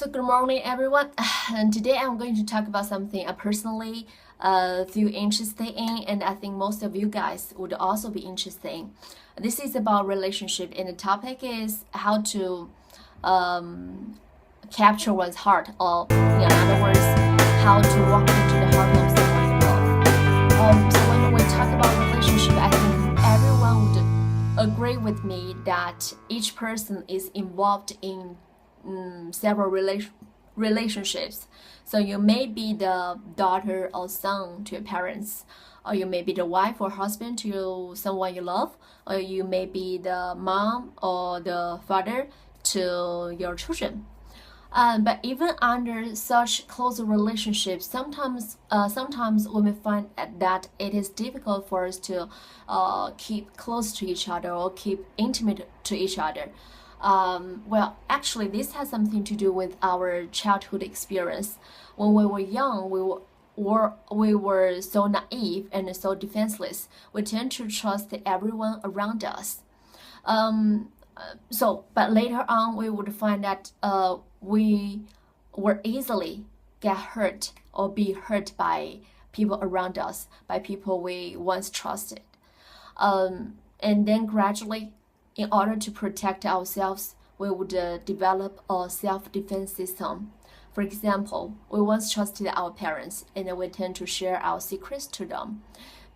So good morning, everyone. And today I'm going to talk about something I personally feel interested in, and I think most of you guys would also be interested in. This is about relationship, and the topic is how to capture one's heart, or in other words, how to walk into the heart of someone you love. So when we talk about relationship, I think everyone would agree with me that each person is involved in several relationships. So you may be the daughter or son to your parents, or you may be the wife or husband to someone you love, or you may be the mom or the father to your children. But even under such close relationships, sometimes we may find that it is difficult for us to keep close to each other or keep intimate to each other. Well, actually, this has something to do with our childhood experience. When we were young, we were so naive and so defenseless. We tend to trust everyone around us. But later on, we would find that we were easily get hurt or be hurt by people around us, by people we once trusted. And then gradually, in order to protect ourselves, we would develop a self-defense system. For example, we once trusted our parents and we tend to share our secrets to them.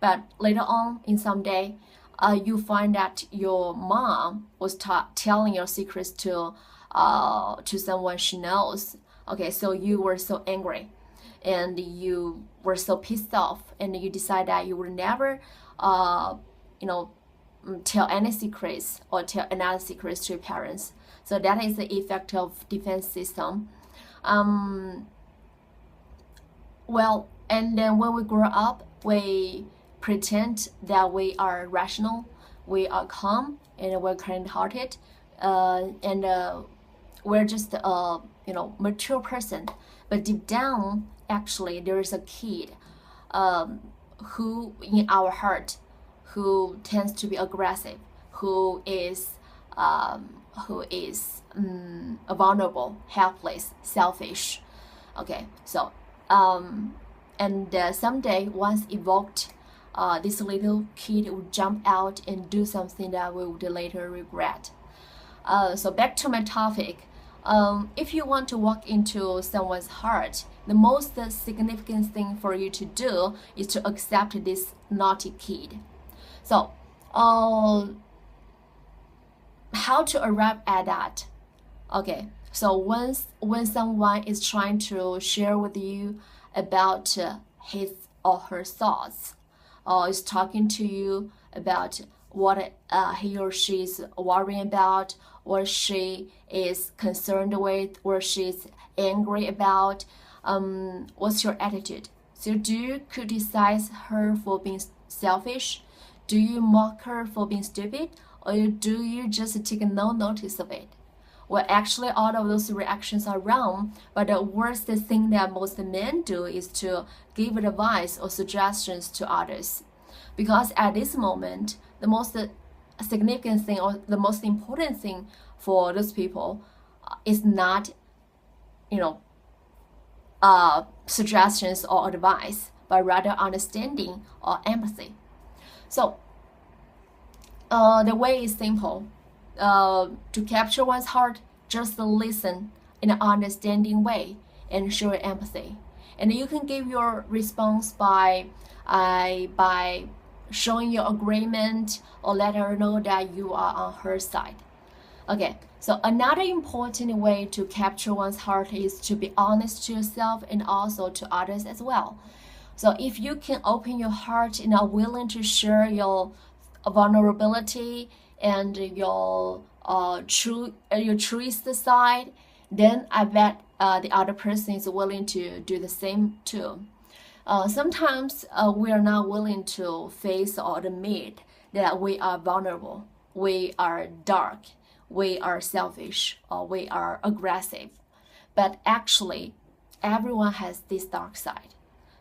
But later on, in some day, you find that your mom was telling your secrets to someone she knows. Okay, so you were so angry and you were so pissed off, and you decide that you would never, tell any secrets or tell another secrets to your parents. So that is the effect of defense system. Well, and then when we grow up, we pretend that we are rational, we are calm, and we're kind-hearted, and we're just a mature person. But deep down, actually, there is a kid who in our heart, who tends to be aggressive, who is vulnerable, helpless, selfish. Okay, so someday, once evoked, this little kid would jump out and do something that we would later regret. So back to my topic. If you want to walk into someone's heart, the most significant thing for you to do is to accept this naughty kid. So, how to arrive at that? Okay, so when someone is trying to share with you about his or her thoughts, or is talking to you about what he or she is worrying about, what she is concerned with, what she's angry about, what's your attitude? So do you criticize her for being selfish? Do you mock her for being stupid, or do you just take no notice of it? Well, actually, all of those reactions are wrong, but the worst thing that most men do is to give advice or suggestions to others. Because at this moment, the most significant thing or the most important thing for those people is not, suggestions or advice, but rather understanding or empathy. So, the way is simple. To capture one's heart, just listen in an understanding way and show empathy. And you can give your response by showing your agreement or let her know that you are on her side. Okay, so another important way to capture one's heart is to be honest to yourself and also to others as well. So if you can open your heart and are willing to share your vulnerability and your truest side, then I bet the other person is willing to do the same too. Sometimes we are not willing to face or admit that we are vulnerable, we are dark, we are selfish, or we are aggressive. But actually, everyone has this dark side.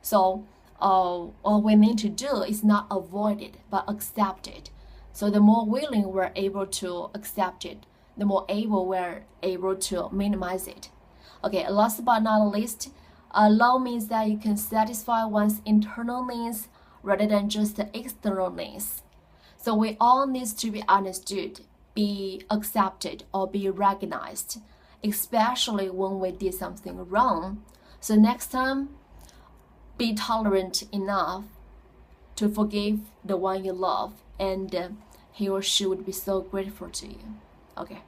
So all we need to do is not avoid it, but accept it. So the more willing we're able to accept it, the more able we're able to minimize it. Okay, last but not least, love means that you can satisfy one's internal needs rather than just the external needs. So we all need to be understood, be accepted, or be recognized, especially when we did something wrong. So next time, be tolerant enough to forgive the one you love, and he or she would be so grateful to you. Okay.